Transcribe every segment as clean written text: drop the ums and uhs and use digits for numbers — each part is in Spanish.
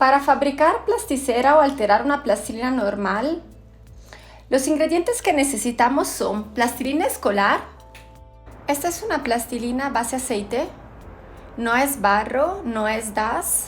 Para fabricar plasticera o alterar una plastilina normal, los ingredientes que necesitamos son plastilina escolar. Esta es una plastilina base aceite, no es barro, no es DAS,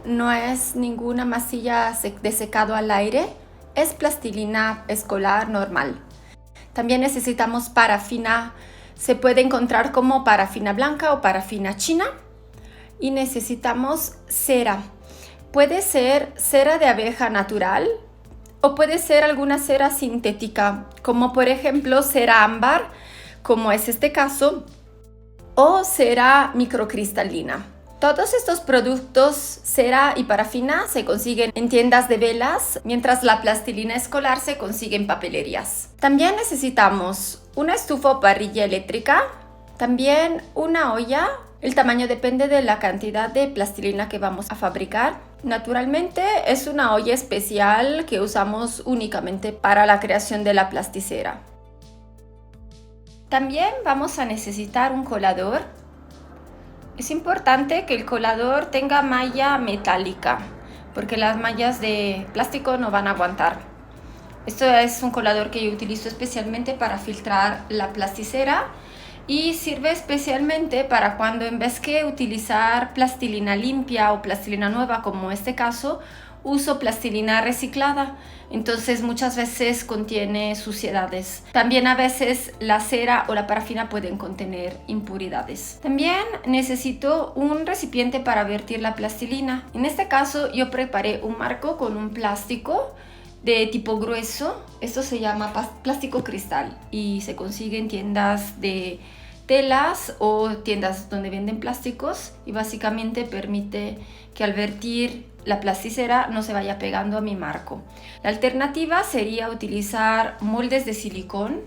no es ninguna masilla de secado al aire, es plastilina escolar normal. También necesitamos parafina, se puede encontrar como parafina blanca o parafina china. Y necesitamos cera. Puede ser cera de abeja natural o puede ser alguna cera sintética, como por ejemplo cera ámbar, como es este caso, o cera microcristalina. Todos estos productos, cera y parafina, se consiguen en tiendas de velas, mientras la plastilina escolar se consigue en papelerías. También necesitamos una estufa o parrilla eléctrica, también una olla. El tamaño depende de la cantidad de plastilina que vamos a fabricar. Naturalmente es una olla especial que usamos únicamente para la creación de la plasticera. También vamos a necesitar un colador. Es importante que el colador tenga malla metálica, porque las mallas de plástico no van a aguantar. Esto es un colador que yo utilizo especialmente para filtrar la plasticera. Y sirve especialmente para cuando en vez que utilizar plastilina limpia o plastilina nueva, como este caso, uso plastilina reciclada. Entonces muchas veces contiene suciedades. También a veces la cera o la parafina pueden contener impuridades. También necesito un recipiente para vertir la plastilina. En este caso yo preparé un marco con un plástico de tipo grueso. Esto se llama plástico cristal y se consigue en tiendas de telas o tiendas donde venden plásticos, y básicamente permite que al vertir la plasticera no se vaya pegando a mi marco. La alternativa sería utilizar moldes de silicón.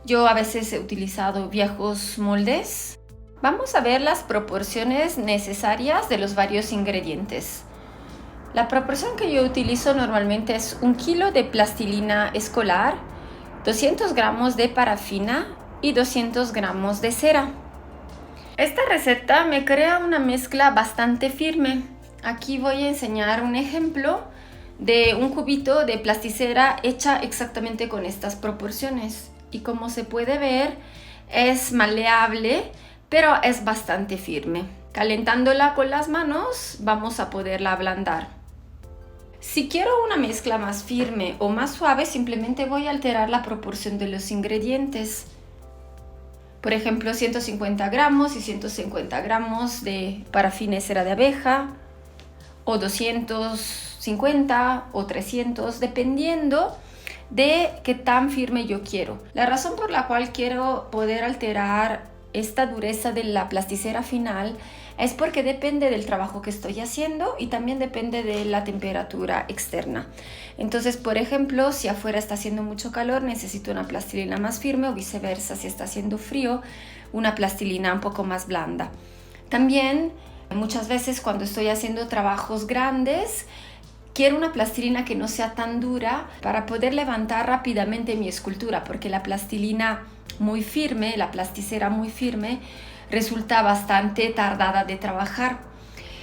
Yo a veces he utilizado viejos moldes. Vamos a ver las proporciones necesarias de los varios ingredientes. La proporción que yo utilizo normalmente es 1 kilo de plastilina escolar, 200 gramos de parafina y 200 gramos de cera. Esta receta me crea una mezcla bastante firme. Aquí voy a enseñar un ejemplo de un cubito de plasticera hecha exactamente con estas proporciones. Y como se puede ver, es maleable, pero es bastante firme. Calentándola con las manos, vamos a poderla ablandar. Si quiero una mezcla más firme o más suave, simplemente voy a alterar la proporción de los ingredientes. Por ejemplo, 150 gramos y 150 gramos de parafina y cera de abeja, o 250 o 300, dependiendo de qué tan firme yo quiero. La razón por la cual quiero poder alterar esta dureza de la plasticera final es porque depende del trabajo que estoy haciendo y también depende de la temperatura externa. Entonces, por ejemplo, si afuera está haciendo mucho calor, necesito una plastilina más firme, o viceversa, si está haciendo frío, una plastilina un poco más blanda. También, muchas veces cuando estoy haciendo trabajos grandes, quiero una plastilina que no sea tan dura para poder levantar rápidamente mi escultura, porque la plastilina muy firme, la plasticera muy firme, resulta bastante tardada de trabajar.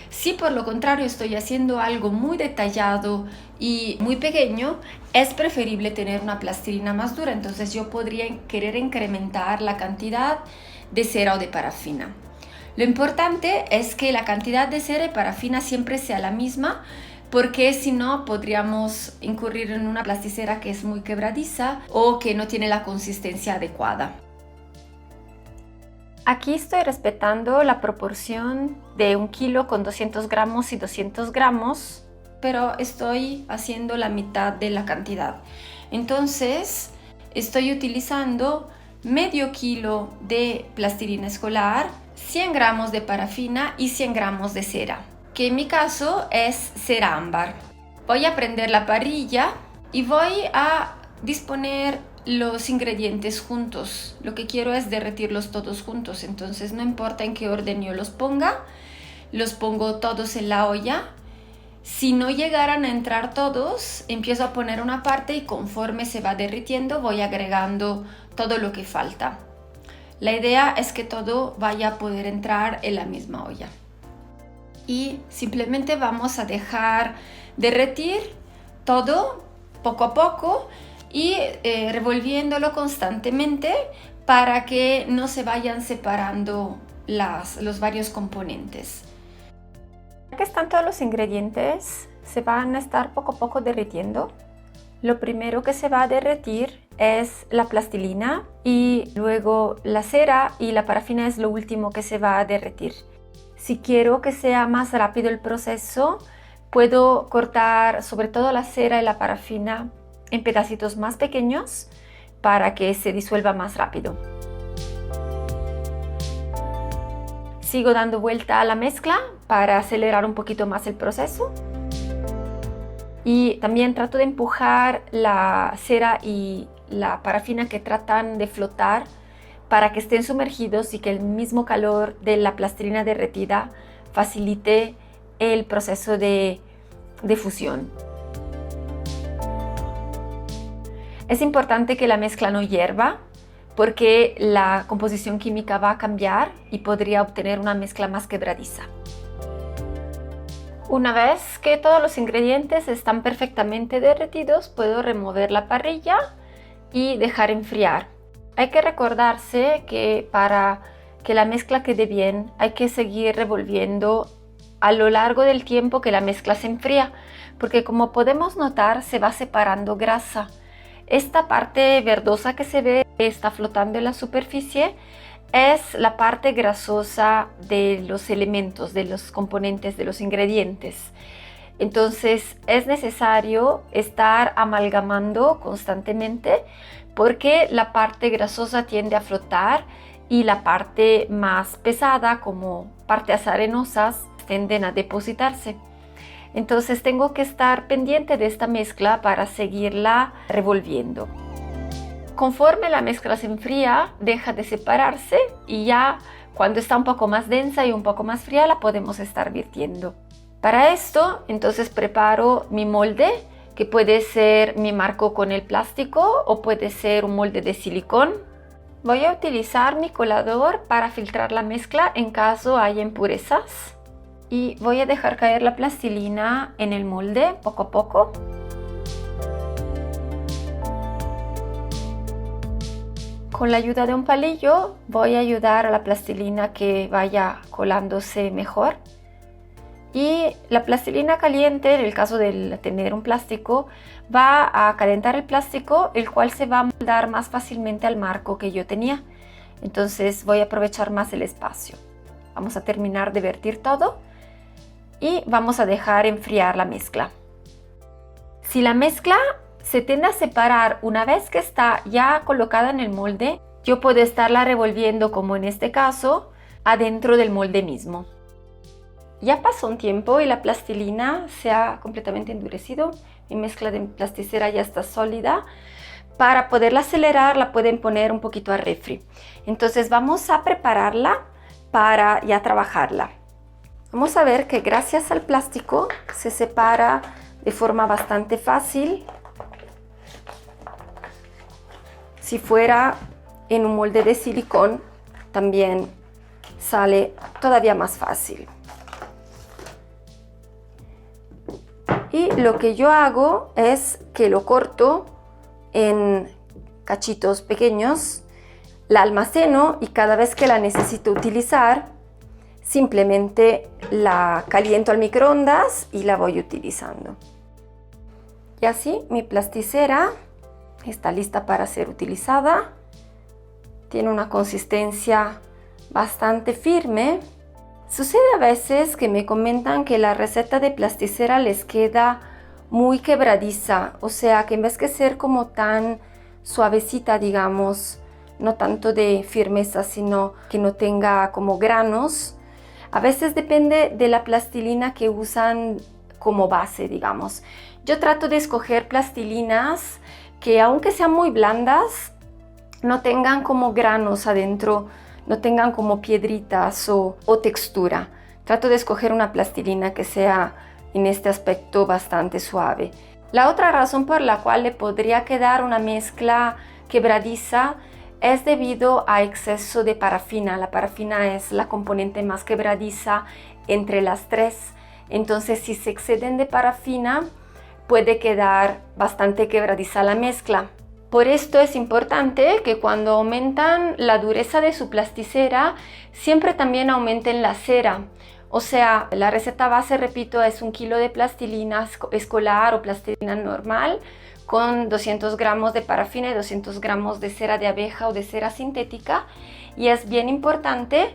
Si por lo contrario estoy haciendo algo muy detallado y muy pequeño, es preferible tener una plastilina más dura. Entonces yo podría querer incrementar la cantidad de cera o de parafina. Lo importante es que la cantidad de cera y parafina siempre sea la misma, porque si no podríamos incurrir en una plasticera que es muy quebradiza o que no tiene la consistencia adecuada. Aquí estoy respetando la proporción de 1 kilo con 200 gramos y 200 gramos, pero estoy haciendo la mitad de la cantidad. Entonces estoy utilizando medio kilo de plastilina escolar, 100 gramos de parafina y 100 gramos de cera, que en mi caso es cera ámbar. Voy a prender la parrilla y voy a disponer los ingredientes juntos. Lo que quiero es derretirlos todos juntos, entonces no importa en qué orden yo los pongo todos en la olla. Si no llegaran a entrar todos, empiezo a poner una parte y conforme se va derritiendo voy agregando todo lo que falta. La idea es que todo vaya a poder entrar en la misma olla. y simplemente vamos a dejar derretir todo poco a poco y revolviéndolo constantemente para que no se vayan separando los varios componentes. Ya que están todos los ingredientes, se van a estar poco a poco derritiendo. Lo primero que se va a derretir es la plastilina y luego la cera, y la parafina es lo último que se va a derretir. Si quiero que sea más rápido el proceso, puedo cortar sobre todo la cera y la parafina en pedacitos más pequeños para que se disuelva más rápido. Sigo dando vuelta a la mezcla para acelerar un poquito más el proceso. Y también trato de empujar la cera y la parafina que tratan de flotar para que estén sumergidos y que el mismo calor de la plastilina derretida facilite el proceso de fusión. Es importante que la mezcla no hierva porque la composición química va a cambiar y podría obtener una mezcla más quebradiza. Una vez que todos los ingredientes están perfectamente derretidos, puedo remover la parrilla y dejar enfriar. Hay que recordarse que para que la mezcla quede bien hay que seguir revolviendo a lo largo del tiempo que la mezcla se enfría, porque como podemos notar se va separando grasa. Esta parte verdosa que se ve está flotando en la superficie es la parte grasosa de los elementos, de los componentes, de los ingredientes. Entonces es necesario estar amalgamando constantemente porque la parte grasosa tiende a flotar y la parte más pesada, como partes arenosas, tienden a depositarse. Entonces tengo que estar pendiente de esta mezcla para seguirla revolviendo. Conforme la mezcla se enfría, deja de separarse y ya cuando está un poco más densa y un poco más fría la podemos estar virtiendo. Para esto, entonces preparo mi molde, que puede ser mi marco con el plástico o puede ser un molde de silicón. Voy a utilizar mi colador para filtrar la mezcla en caso haya impurezas. Y voy a dejar caer la plastilina en el molde poco a poco. Con la ayuda de un palillo voy a ayudar a la plastilina que vaya colándose mejor. Y la plastilina caliente, en el caso de tener un plástico, va a calentar el plástico, el cual se va a moldar más fácilmente al marco que yo tenía. Entonces voy a aprovechar más el espacio. Vamos a terminar de vertir todo y vamos a dejar enfriar la mezcla. Si la mezcla se tiende a separar una vez que está ya colocada en el molde, yo puedo estarla revolviendo, como en este caso, adentro del molde mismo. Ya pasó un tiempo y la plastilina se ha completamente endurecido. Mi mezcla de plasticera ya está sólida. Para poderla acelerar la pueden poner un poquito a refri. Entonces vamos a prepararla para ya trabajarla. Vamos a ver que gracias al plástico se separa de forma bastante fácil. Si fuera en un molde de silicón, también sale todavía más fácil. Y lo que yo hago es que lo corto en cachitos pequeños, la almaceno y cada vez que la necesito utilizar, simplemente la caliento al microondas y la voy utilizando. Y así mi plasticera está lista para ser utilizada. Tiene una consistencia bastante firme. Sucede a veces que me comentan que la receta de plasticera les queda muy quebradiza, o sea que en vez de ser como tan suavecita, digamos, no tanto de firmeza, sino que no tenga como granos. A veces depende de la plastilina que usan como base, digamos. Yo trato de escoger plastilinas que, aunque sean muy blandas, no tengan como granos adentro, no tengan como piedritas o textura. Trato de escoger una plastilina que sea en este aspecto bastante suave. La otra razón por la cual le podría quedar una mezcla quebradiza es debido a exceso de parafina. La parafina es la componente más quebradiza entre las tres. Entonces, si se exceden de parafina, puede quedar bastante quebradiza la mezcla. Por esto es importante que cuando aumentan la dureza de su plasticera, siempre también aumenten la cera. O sea, la receta base, repito, es 1 kilo de plastilina escolar o plastilina normal con 200 gramos de parafina y 200 gramos de cera de abeja o de cera sintética. Y es bien importante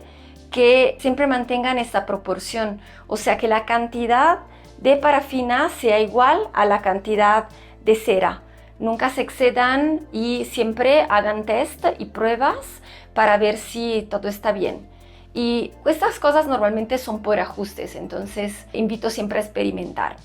que siempre mantengan esa proporción, o sea que la cantidad de parafina sea igual a la cantidad de cera. Nunca se excedan y siempre hagan test y pruebas para ver si todo está bien. Y estas cosas normalmente son por ajustes, entonces invito siempre a experimentar.